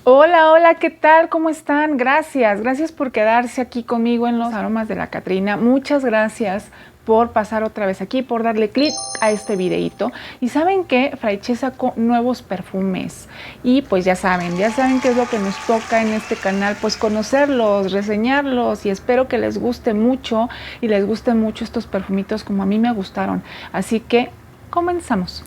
Hola, hola, ¿qué tal? ¿Cómo están? Gracias por quedarse aquí conmigo en los aromas de la Catrina. Muchas gracias por pasar otra vez aquí, por darle clic a este videito. Y saben que Fraiche sacó nuevos perfumes y pues ya saben qué es lo que nos toca en este canal, pues conocerlos, reseñarlos, y espero que les guste mucho y les gusten mucho estos perfumitos como a mí me gustaron. Así que comenzamos.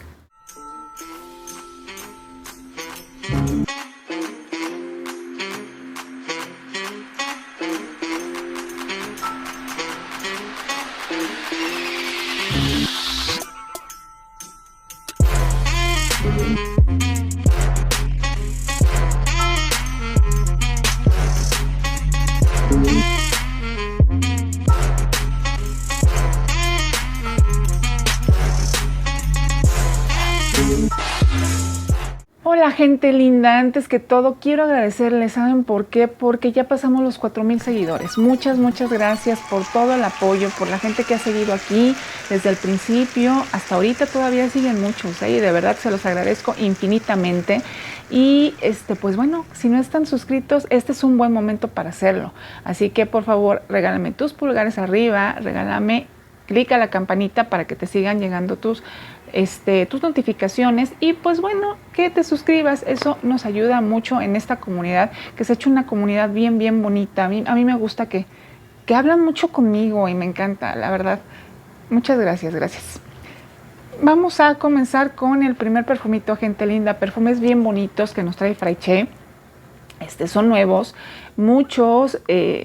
Hola gente linda, antes que todo quiero agradecerles, ¿saben por qué? Porque ya pasamos los 4,000 seguidores. Muchas gracias por todo el apoyo, por la gente que ha seguido aquí desde el principio hasta ahorita. Todavía siguen muchos, y de verdad se los agradezco infinitamente. Y pues bueno, si no están suscritos, este es un buen momento para hacerlo. Así que por favor, regálame tus pulgares arriba, regálame clic a la campanita para que te sigan llegando tus notificaciones, y pues bueno, que te suscribas. Eso nos ayuda mucho en esta comunidad, que se ha hecho una comunidad bien bonita. A mí me gusta que hablan mucho conmigo y me encanta, la verdad. Muchas gracias. Vamos a comenzar con el primer perfumito, gente linda. Perfumes bien bonitos que nos trae Fraiche. Son nuevos, muchos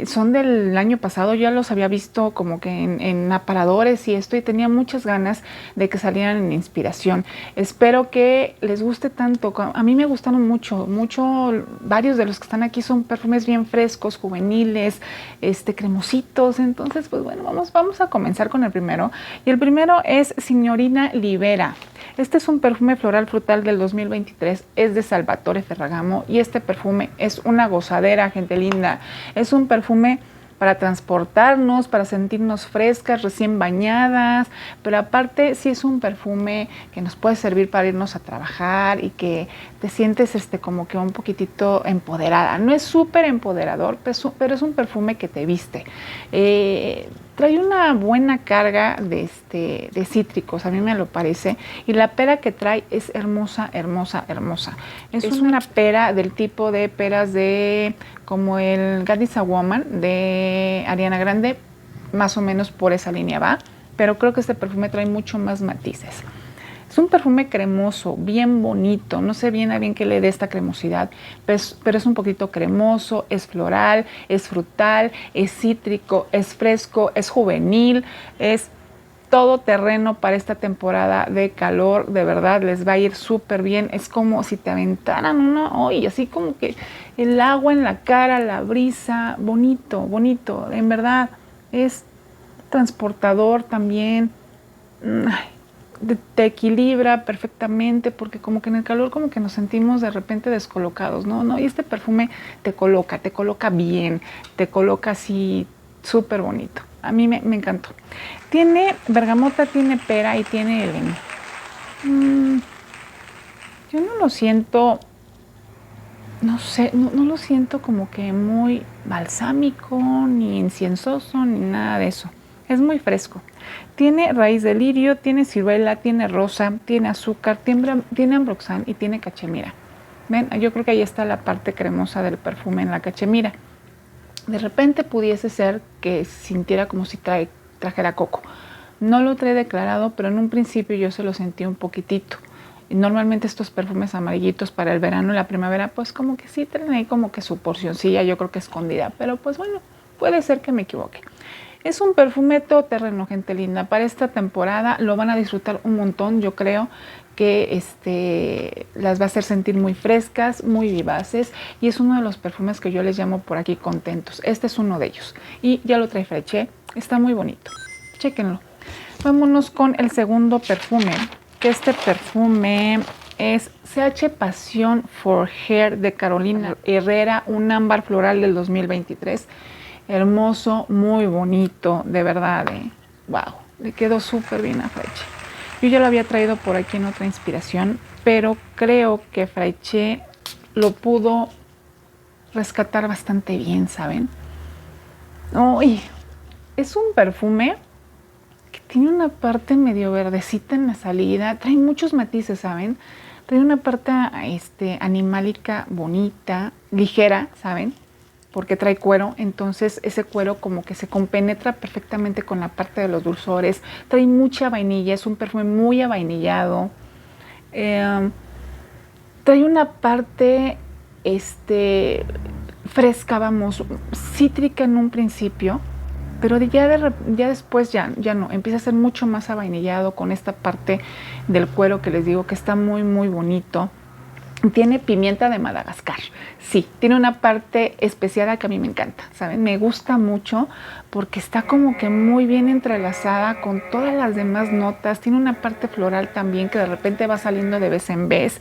son del año pasado. Ya los había visto como que en aparadores y y tenía muchas ganas de que salieran en inspiración. Espero que les guste tanto. A mí me gustaron mucho. Varios de los que están aquí son perfumes bien frescos, juveniles, cremositos. Entonces, pues bueno, vamos a comenzar con el primero. Y el primero es Signorina Libera. Este es un perfume floral frutal del 2023, es de Salvatore Ferragamo, y este perfume es una gozadera, gente linda. Es un perfume para transportarnos, para sentirnos frescas, recién bañadas, pero aparte sí es un perfume que nos puede servir para irnos a trabajar y que te sientes como que un poquitito empoderada. No es súper empoderador, pero es un perfume que te viste. Trae una buena carga de cítricos, a mí me lo parece, y la pera que trae es hermosa. Es una pera del tipo de peras de como el God is a Woman de Ariana Grande, más o menos por esa línea va, pero creo que este perfume trae mucho más matices. Es un perfume cremoso, bien bonito. No sé bien a bien qué le dé esta cremosidad, pero es un poquito cremoso, es floral, es frutal, es cítrico, es fresco, es juvenil, es todo terreno para esta temporada de calor. De verdad les va a ir súper bien. Es como si te aventaran así como que el agua en la cara, la brisa, bonito, en verdad. Es transportador también. Te equilibra perfectamente, porque como que en el calor como que nos sentimos de repente descolocados, ¿no? Y este perfume te coloca bien, te coloca así súper bonito. A mí me encantó. Tiene bergamota, tiene pera y tiene Helen. Yo no lo siento, no sé, no lo siento como que muy balsámico, ni inciensoso, ni nada de eso. Es muy fresco. Tiene raíz de lirio, tiene ciruela, tiene rosa, tiene azúcar, tiene ambroxan y tiene cachemira. ¿Ven? Yo creo que ahí está la parte cremosa del perfume, en la cachemira. De repente pudiese ser que sintiera como si trajera coco. No lo trae declarado, pero en un principio yo se lo sentí un poquitito. Y normalmente estos perfumes amarillitos para el verano y la primavera, pues como que sí traen ahí como que su porcioncilla, yo creo que escondida. Pero pues bueno, puede ser que me equivoque. Es un perfume todoterreno, gente linda. Para esta temporada lo van a disfrutar un montón. Yo creo que las va a hacer sentir muy frescas, muy vivaces, y es uno de los perfumes que yo les llamo por aquí contentos. Este es uno de ellos y ya lo trae Fraiche. Está muy bonito. Chéquenlo. Vámonos con el segundo perfume, que este perfume es CH Passion for Hair de Carolina Herrera, un ámbar floral del 2023. Hermoso, muy bonito, de verdad. Wow, le quedó súper bien a Fraiche. Yo ya lo había traído por aquí en otra inspiración, pero creo que Fraiche lo pudo rescatar bastante bien, ¿saben? Uy, es un perfume que tiene una parte medio verdecita en la salida, trae muchos matices, ¿saben? Trae una parte animálica bonita, ligera, ¿saben? Porque trae cuero, entonces ese cuero como que se compenetra perfectamente con la parte de los dulzores. Trae mucha vainilla, es un perfume muy avainillado. Eh, Trae una parte fresca, vamos, cítrica en un principio, pero ya después ya no, empieza a ser mucho más avainillado con esta parte del cuero que les digo que está muy muy bonito. Tiene pimienta de Madagascar, sí, tiene una parte especiada que a mí me encanta, ¿saben? Me gusta mucho porque está como que muy bien entrelazada con todas las demás notas. Tiene una parte floral también que de repente va saliendo de vez en vez.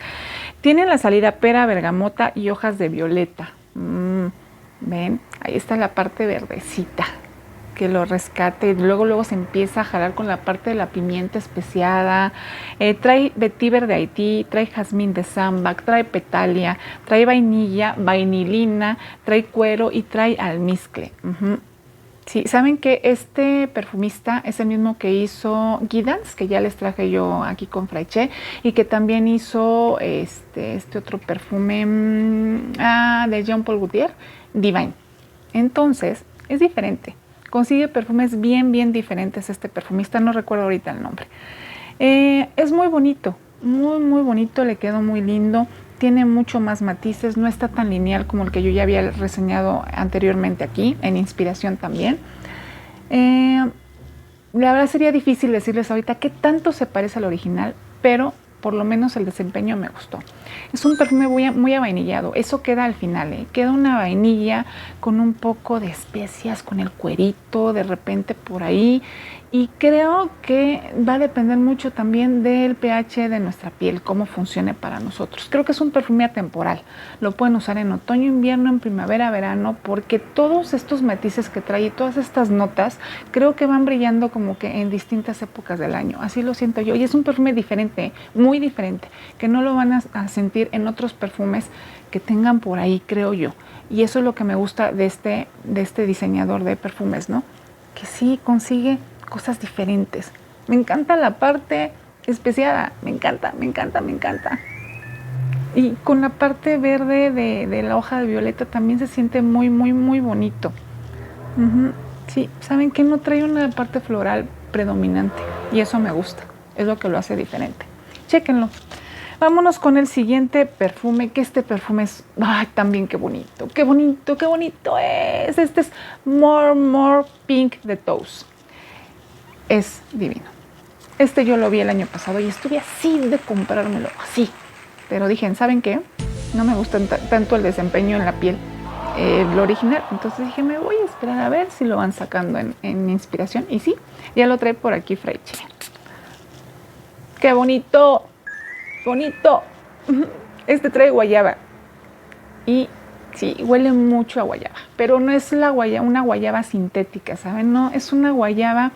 Tiene la salida pera, bergamota y hojas de violeta. ¿Ven? Ahí está la parte verdecita que lo rescate. Luego se empieza a jalar con la parte de la pimienta especiada. Trae vetiver de Haití, trae jazmín de Sambac, trae petalia, trae vainilla, vainilina, trae cuero y trae almizcle. Sí, saben que este perfumista es el mismo que hizo Guidance, que ya les traje yo aquí con Fraiche, y que también hizo este otro perfume de Jean Paul Gaultier, Divine. Entonces, es diferente. Consigue perfumes bien diferentes este perfumista, no recuerdo ahorita el nombre. Es muy bonito, muy bonito, le quedó muy lindo. Tiene mucho más matices, no está tan lineal como el que yo ya había reseñado anteriormente aquí, en Inspiración también. La verdad sería difícil decirles ahorita qué tanto se parece al original, pero por lo menos el desempeño me gustó. Es un perfume muy avainillado, eso queda al final, queda una vainilla con un poco de especias, con el cuerito de repente por ahí, y creo que va a depender mucho también del pH de nuestra piel, cómo funcione para nosotros. Creo que es un perfume atemporal, lo pueden usar en otoño, invierno, en primavera, verano, porque todos estos matices que trae y todas estas notas creo que van brillando como que en distintas épocas del año, así lo siento yo, y es un perfume diferente, muy diferente, que no lo van a sentir en otros perfumes que tengan por ahí, creo yo, y eso es lo que me gusta de este diseñador de perfumes, ¿no? Que sí consigue cosas diferentes. Me encanta la parte especiada, me encanta. Y con la parte verde de la hoja de violeta también se siente muy bonito. Sí, ¿saben qué? No trae una parte floral predominante y eso me gusta, es lo que lo hace diferente. Chéquenlo. Vámonos con el siguiente perfume, que este perfume es, también qué bonito es. Este es More Pink de Toast. Es divino. Este yo lo vi el año pasado y estuve así de comprármelo, así. Pero dije, ¿saben qué? No me gusta tanto el desempeño en la piel, lo original. Entonces dije, me voy a esperar a ver si lo van sacando en Inspiración. Y sí, ya lo trae por aquí Fraiche. ¡Qué bonito! ¡Bonito! Este trae guayaba. Y sí, huele mucho a guayaba. Pero no es una guayaba sintética, ¿saben? No, es una guayaba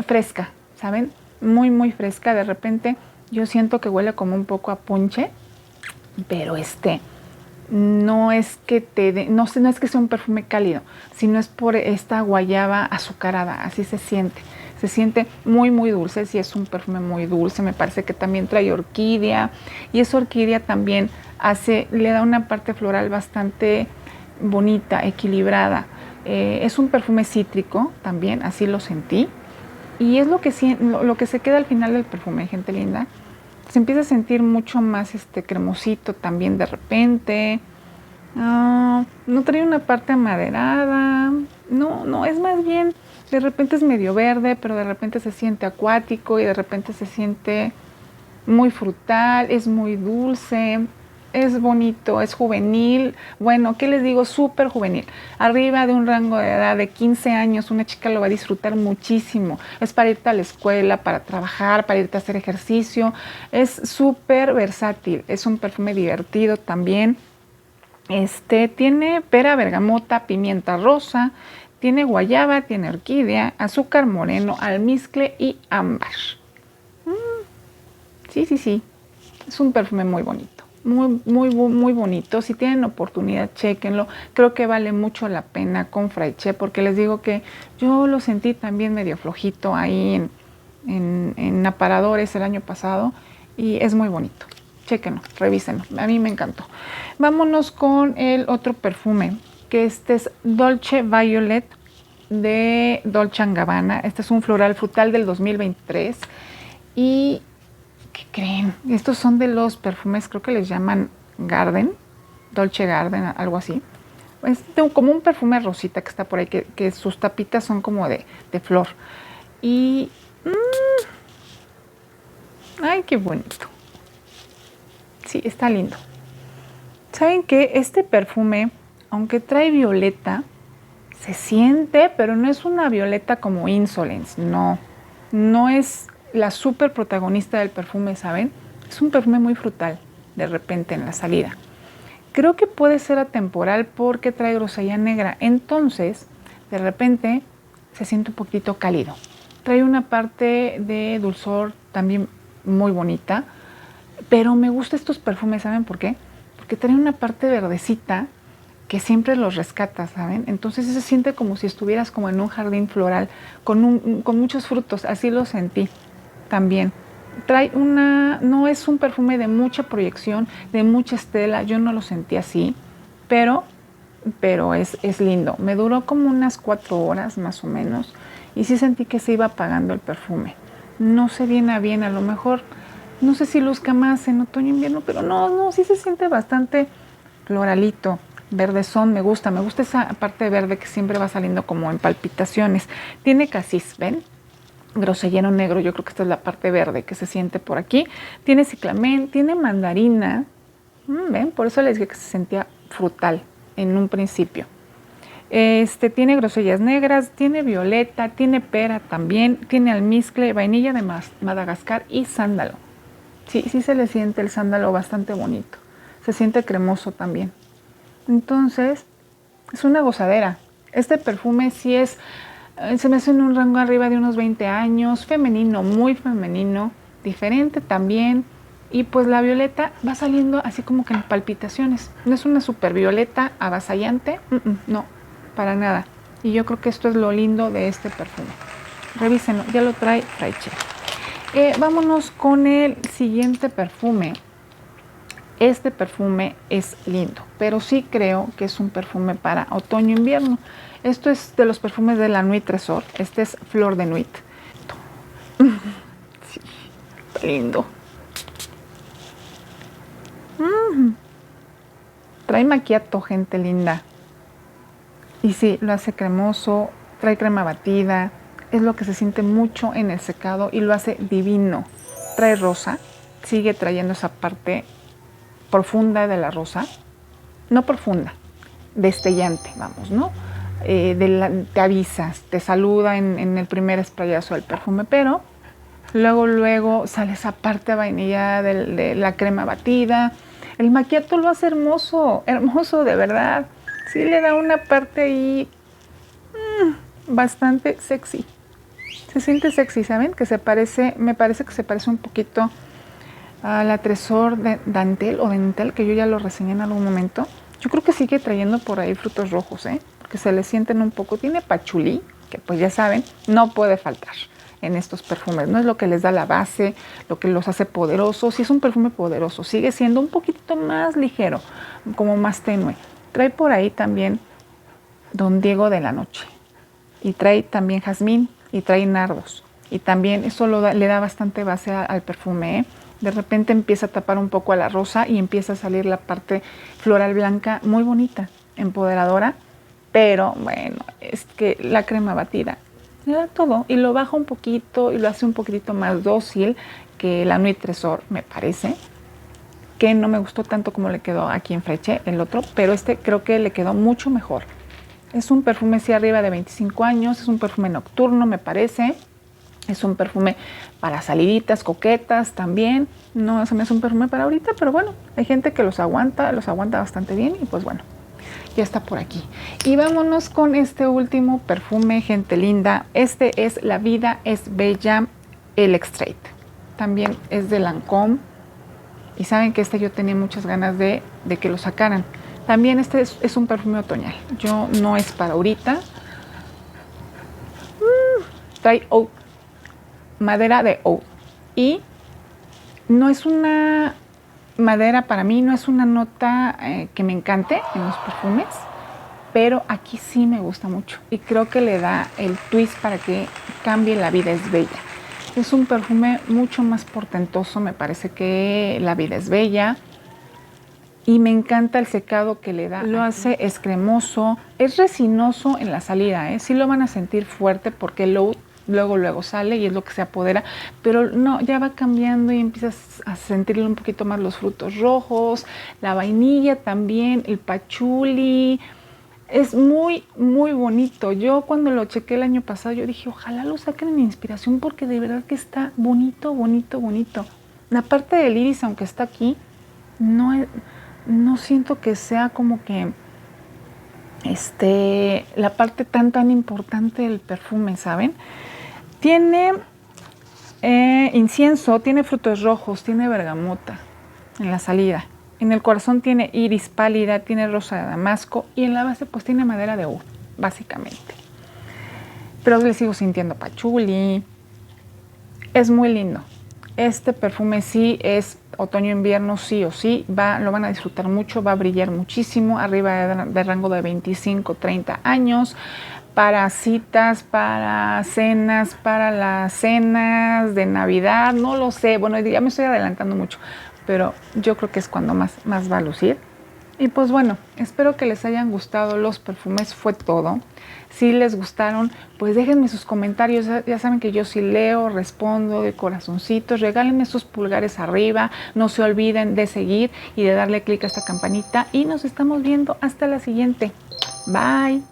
fresca, ¿saben? Muy fresca. De repente yo siento que huele como un poco a ponche, pero no es que no es que sea un perfume cálido, sino es por esta guayaba azucarada, así se siente. Se siente muy dulce, sí es un perfume muy dulce. Me parece que también trae orquídea, y esa orquídea también le da una parte floral bastante bonita, equilibrada. Es un perfume cítrico también, así lo sentí. Y es lo que se queda al final del perfume, gente linda. Se empieza a sentir mucho más cremosito también de repente. No trae una parte amaderada. No, es más bien, de repente es medio verde, pero de repente se siente acuático y de repente se siente muy frutal, es muy dulce. Es bonito, es juvenil. Bueno, ¿qué les digo? Súper juvenil. Arriba de un rango de edad de 15 años, una chica lo va a disfrutar muchísimo. Es para irte a la escuela, para trabajar, para irte a hacer ejercicio. Es súper versátil. Es un perfume divertido también. Tiene pera, bergamota, pimienta rosa, tiene guayaba, tiene orquídea, azúcar moreno, almizcle y ámbar. Sí. Es un perfume muy bonito. muy bonito. Si tienen oportunidad, chéquenlo. Creo que vale mucho la pena con Fraiche, porque les digo que yo lo sentí también medio flojito ahí en aparadores el año pasado y es muy bonito. Chéquenlo, revísenlo. A mí me encantó. Vámonos con el otro perfume, que este es Dolce Violet de Dolce & Gabbana. Este es un floral frutal del 2023 y ¿qué creen? Estos son de los perfumes, creo que les llaman Garden, Dolce Garden, algo así. Es como un perfume rosita que está por ahí, que sus tapitas son como de flor. Y ay, qué bonito. Sí, está lindo. ¿Saben qué? Este perfume, aunque trae violeta, se siente, pero no es una violeta como Insolence, no. No es la súper protagonista del perfume, ¿saben? Es un perfume muy frutal, de repente en la salida. Creo que puede ser atemporal porque trae grosella negra, entonces, de repente, se siente un poquito cálido. Trae una parte de dulzor también muy bonita, pero me gustan estos perfumes, ¿saben por qué? Porque trae una parte verdecita que siempre los rescata, ¿saben? Entonces se siente como si estuvieras como en un jardín floral, con muchos frutos, así lo sentí también. Trae no es un perfume de mucha proyección, de mucha estela, yo no lo sentí así, pero es lindo. Me duró como unas 4 horas más o menos y sí sentí que se iba apagando el perfume. No sé bien a lo mejor, no sé si luzca más en otoño-invierno, pero no, sí se siente bastante floralito. Verdezón, me gusta esa parte verde que siempre va saliendo como en palpitaciones. Tiene casis, ¿ven? Grosellero negro, yo creo que esta es la parte verde que se siente por aquí. Tiene ciclamen, tiene mandarina, ¿ven? Por eso les dije que se sentía frutal en un principio. Tiene grosellas negras, tiene violeta, tiene pera también, tiene almizcle, vainilla de Madagascar y sándalo. Sí se le siente el sándalo bastante bonito. Se siente cremoso también. Entonces, es una gozadera. Este perfume sí se me hace en un rango arriba de unos 20 años, femenino, muy femenino, diferente también. Y pues la violeta va saliendo así como que en palpitaciones. No es una super violeta avasallante, no, para nada. Y yo creo que esto es lo lindo de este perfume. Revísenlo, ya lo trae Fraiche. Vámonos con el siguiente perfume. Este perfume es lindo, pero sí creo que es un perfume para otoño-invierno. Esto es de los perfumes de la Nuit Trésor. Este es Flor de Nuit. Sí, está lindo. Trae macchiato, gente linda. Y sí, lo hace cremoso, trae crema batida. Es lo que se siente mucho en el secado y lo hace divino. Trae rosa, sigue trayendo esa parte profunda de la rosa, no profunda, destellante, vamos, ¿no? Te avisas, te saluda en el primer sprayazo del perfume, pero luego sale esa parte vainilla de la crema batida. El macchiato lo hace hermoso, hermoso de verdad. Sí le da una parte ahí bastante sexy. Se siente sexy, ¿saben? Me parece que se parece un poquito a la Trésor de Dentel, que yo ya lo reseñé en algún momento. Yo creo que sigue trayendo por ahí frutos rojos, porque se le sienten un poco. Tiene pachulí, que pues ya saben, no puede faltar en estos perfumes. No es lo que les da la base, lo que los hace poderosos. Sí es un perfume poderoso, sigue siendo un poquito más ligero, como más tenue. Trae por ahí también Don Diego de la Noche. Y trae también jazmín y trae nardos. Y también eso le da bastante base al perfume, De repente empieza a tapar un poco a la rosa y empieza a salir la parte floral blanca muy bonita, empoderadora, pero bueno, es que la crema batida le da todo y lo baja un poquito y lo hace un poquitito más dócil que la Nuit Trésor, me parece, que no me gustó tanto como le quedó aquí en Fraiche, el otro, pero este creo que le quedó mucho mejor. Es un perfume así arriba de 25 años, es un perfume nocturno, me parece. Es un perfume para saliditas, coquetas también. No se me hace un perfume para ahorita, pero bueno, hay gente que los aguanta bastante bien y pues bueno, ya está por aquí. Y vámonos con este último perfume, gente linda. Este es La Vida es Bella, el Extrait. También es de Lancôme. Y saben que yo tenía muchas ganas de que lo sacaran. También es un perfume otoñal. Yo no es para ahorita. Trae oud, madera de oud. Y no es una madera, para mí no es una nota que me encante en los perfumes, pero aquí sí me gusta mucho y creo que le da el twist para que cambie La vida es bella. Es un perfume mucho más portentoso, me parece, que La vida es bella, y me encanta el secado que le da. Lo hace, es cremoso, es resinoso en la salida, sí lo van a sentir fuerte porque el oud luego sale y es lo que se apodera, pero no, ya va cambiando y empiezas a sentirle un poquito más los frutos rojos, la vainilla también, el pachuli. Es muy bonito. Yo cuando lo chequé el año pasado, yo dije, ojalá lo saquen en inspiración porque de verdad que está bonito. La parte del iris, aunque está aquí, no siento que sea como que la parte tan importante del perfume, ¿saben? Tiene incienso, tiene frutos rojos, tiene bergamota en la salida. En el corazón tiene iris pálida, tiene rosa de damasco y en la base pues tiene madera de oud, básicamente. Pero le sigo sintiendo pachuli. Es muy lindo. Este perfume sí es otoño-invierno, sí o sí. Lo van a disfrutar mucho, va a brillar muchísimo, arriba de rango de 25-30 años. Para citas, para cenas, para las cenas de Navidad, no lo sé. Bueno, ya me estoy adelantando mucho, pero yo creo que es cuando más va a lucir. Y pues bueno, espero que les hayan gustado los perfumes, fue todo. Si les gustaron, pues déjenme sus comentarios, ya saben que yo sí leo, respondo de corazoncitos, regálenme sus pulgares arriba, no se olviden de seguir y de darle clic a esta campanita y nos estamos viendo hasta la siguiente. Bye.